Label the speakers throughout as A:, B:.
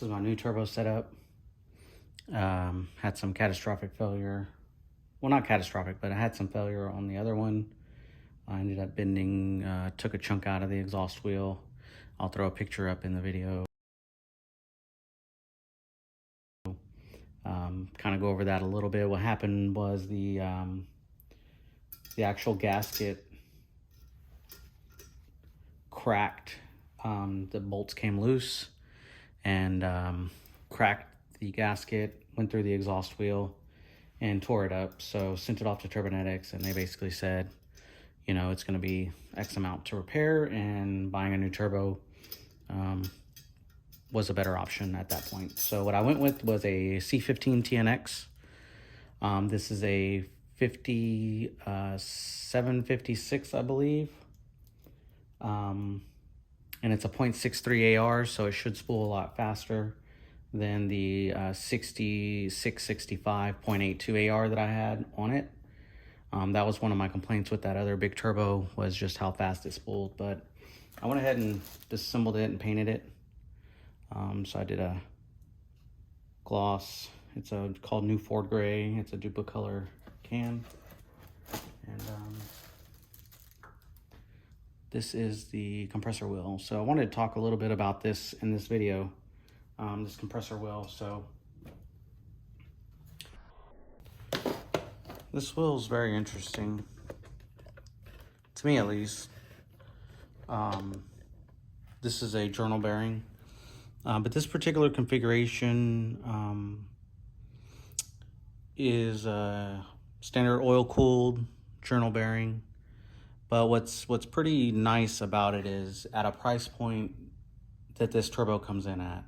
A: This is my new turbo setup. Had some catastrophic failure. Well, not catastrophic, but I had some failure on the other one. I ended up bending, took a chunk out of the exhaust wheel. I'll throw a picture up in the video. Kind of go over that a little bit. What happened was the actual gasket cracked. The bolts came loose and cracked the gasket, went through the exhaust wheel and tore it up. So sent it off to Turbonetics, and they basically said, you know, it's going to be X amount to repair, and buying a new turbo was a better option at that point. So what I went with was a C15 TNX. This is a 756, I believe. And it's a 0.63 AR, so it should spool a lot faster than the 6665.82 AR that I had on it. That was one of my complaints with that other big turbo, was just how fast it spooled. But I went ahead and disassembled it and painted it. So I did a gloss. It's called New Ford Gray. It's a Duplicolor can. And this is the compressor wheel. So I wanted to talk a little bit about this in this video, this compressor wheel. So this wheel is very interesting, to me at least. This is a journal bearing, but this particular configuration is a standard oil-cooled journal bearing. But what's pretty nice about it is at a price point that this turbo comes in at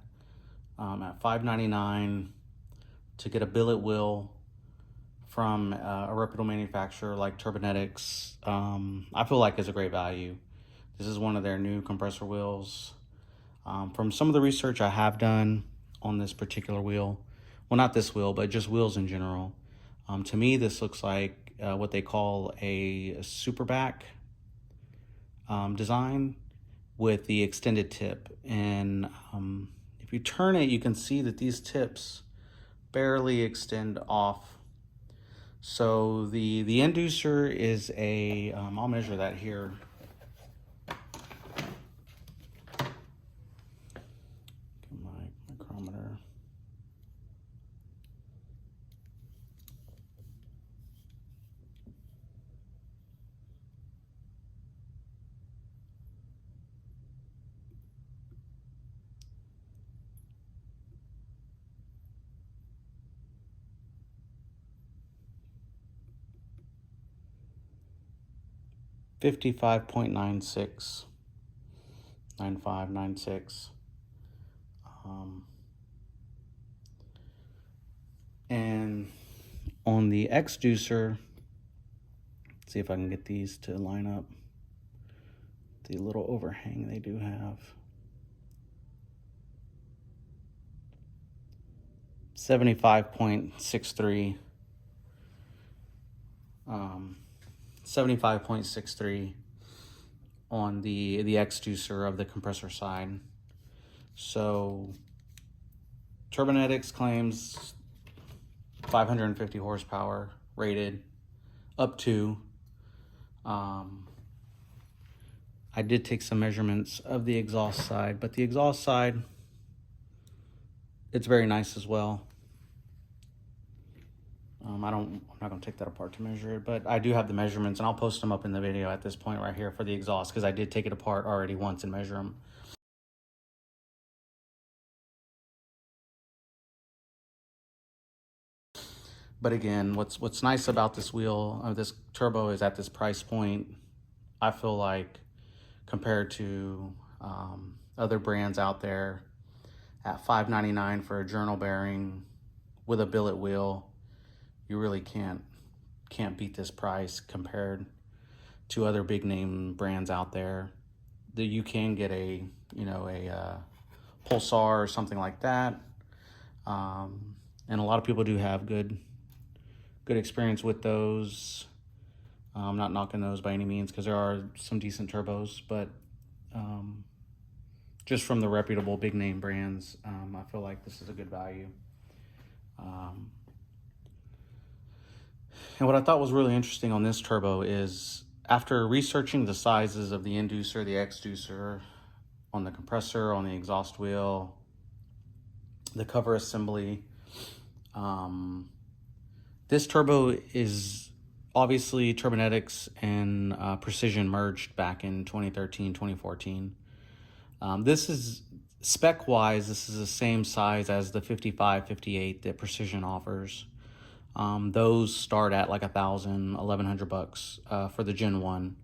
A: $599, to get a billet wheel from a reputable manufacturer like Turbonetics, I feel like is a great value. This is one of their new compressor wheels. From some of the research I have done on this particular wheel, well, not this wheel, but just wheels in general, to me this looks like what they call a superback design with the extended tip. And if you turn it, you can see that these tips barely extend off. So the inducer is a, I'll measure that here. Get my micrometer. .96, 9596. And on the exducer, see if I can get these to line up. The little overhang they do have. 75.63. 75.63 on the exducer of the compressor side. So Turbonetics claims 550 horsepower rated up to. I did take some measurements of the exhaust side, but the exhaust side, it's very nice as well. I'm not gonna take that apart to measure it, but I do have the measurements, and I'll post them up in the video at this point right here for the exhaust, because I did take it apart already once and measure them. But again, what's nice about this wheel, this turbo, is at this price point, I feel like compared to other brands out there, at $599 for a journal bearing with a billet wheel, you really can't beat this price compared to other big name brands out there. That you can get a, you know, a Pulsar or something like that, and a lot of people do have good experience with those. I'm not knocking those by any means, because there are some decent turbos, but just from the reputable big name brands. I feel like this is a good value. Um, and what I thought was really interesting on this turbo is after researching the sizes of the inducer, the exducer, on the compressor, on the exhaust wheel, the cover assembly, this turbo is obviously Turbonetics and Precision merged back in 2013, 2014. This is spec wise, this is the same size as the 55, 58 that Precision offers. Those start at like $1,100 for the Gen 1.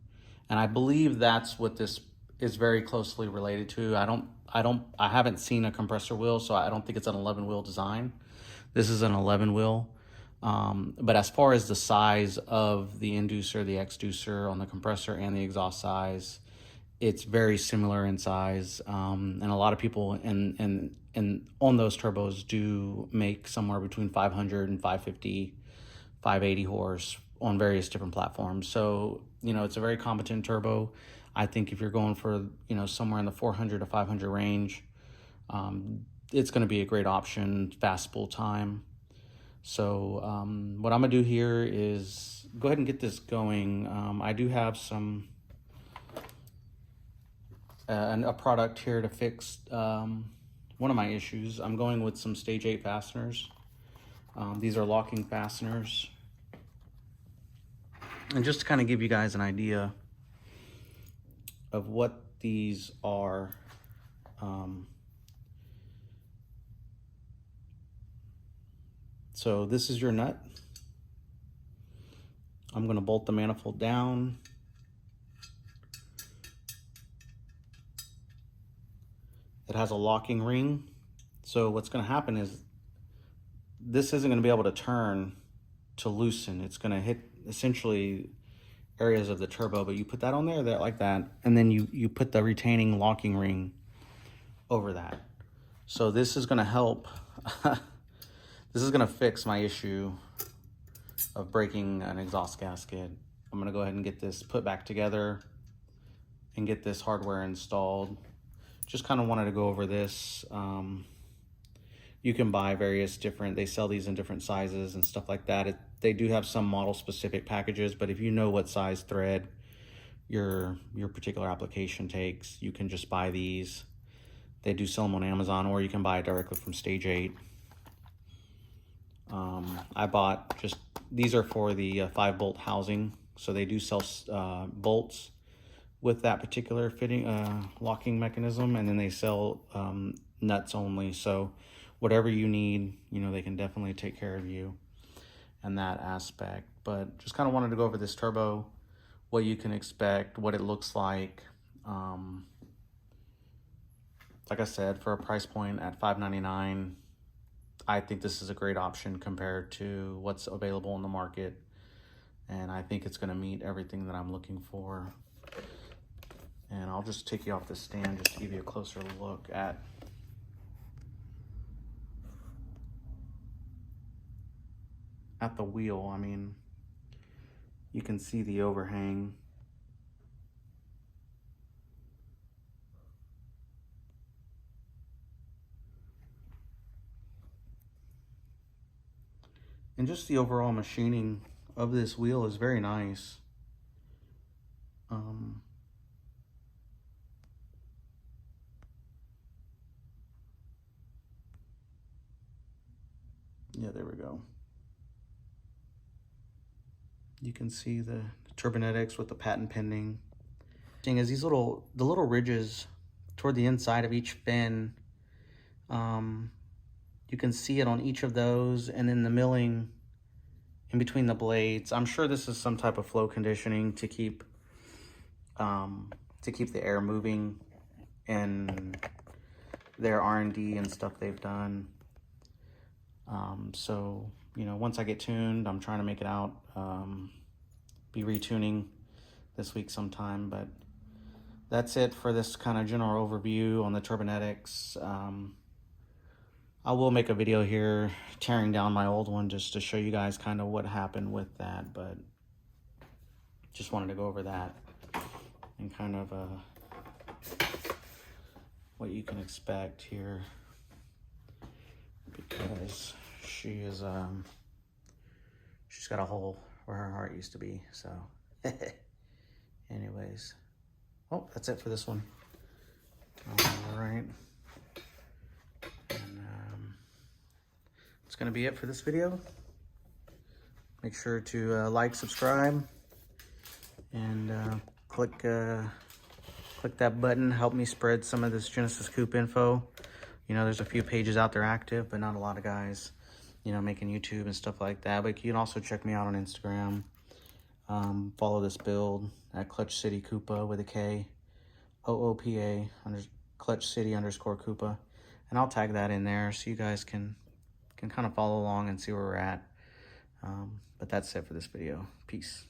A: And I believe that's what this is very closely related to. I haven't seen a compressor wheel, so I don't think it's an 11 wheel design. This is an 11 wheel. But as far as the size of the inducer, the exducer on the compressor and the exhaust size, it's very similar in size. And a lot of people in on those turbos do make somewhere between 500 and 550, 580 horse on various different platforms. So, it's a very competent turbo. I think if you're going for, somewhere in the 400 to 500 range, it's going to be a great option, fast spool time. So what I'm going to do here is go ahead and get this going. I do have a product here to fix one of my issues. I'm going with some stage 8 fasteners. These are locking fasteners. And just to kind of give you guys an idea of what these are, so this is your nut. I'm going to bolt the manifold down. It has a locking ring. So what's going to happen is this isn't going to be able to turn to loosen. It's going to hit essentially areas of the turbo, but you put that on there like that, and then you put the retaining locking ring over that. So this is going to help. This is going to fix my issue of breaking an exhaust gasket. I'm going to go ahead and get this put back together and get this hardware installed. Just kind of wanted to go over this. You can buy various different, they sell these in different sizes and stuff like that. They do have some model specific packages, but if you know what size thread your particular application takes, you can just buy these. They do sell them on Amazon, or you can buy it directly from Stage 8. I bought these are for the 5-bolt housing. So they do sell bolts with that particular fitting locking mechanism, and then they sell nuts only. So whatever you need, they can definitely take care of you in that aspect. But just kind of wanted to go over this turbo, what you can expect, what it looks like. Like I said, for a price point at $599, I think this is a great option compared to what's available in the market. And I think it's going to meet everything that I'm looking for. And I'll just take you off the stand just to give you a closer look at the wheel. I mean, you can see the overhang. And just the overall machining of this wheel is very nice. Yeah, there we go. You can see the Turbonetics with the patent pending. Thing is, the little ridges toward the inside of each fin, you can see it on each of those, and then the milling in between the blades. I'm sure this is some type of flow conditioning to keep the air moving in their R&D and stuff they've done. So, once I get tuned, I'm trying to make it out, be retuning this week sometime, but that's it for this kind of general overview on the Turbonetics. I will make a video here tearing down my old one just to show you guys kind of what happened with that, but just wanted to go over that and kind of what you can expect here, because she is she's got a hole where her heart used to be. So anyways, oh, that's it for this one. All right, and it's gonna be it for this video. Make sure to like, subscribe, and click that button. Help me spread some of this Genesis Coupe info. You know, there's a few pages out there active, but not a lot of guys, you know, making YouTube and stuff like that. But you can also check me out on Instagram. Follow this build at Clutch City Coupe with a K, OOPA Clutch City _ Coupe, and I'll tag that in there so you guys can kind of follow along and see where we're at. But that's it for this video. Peace.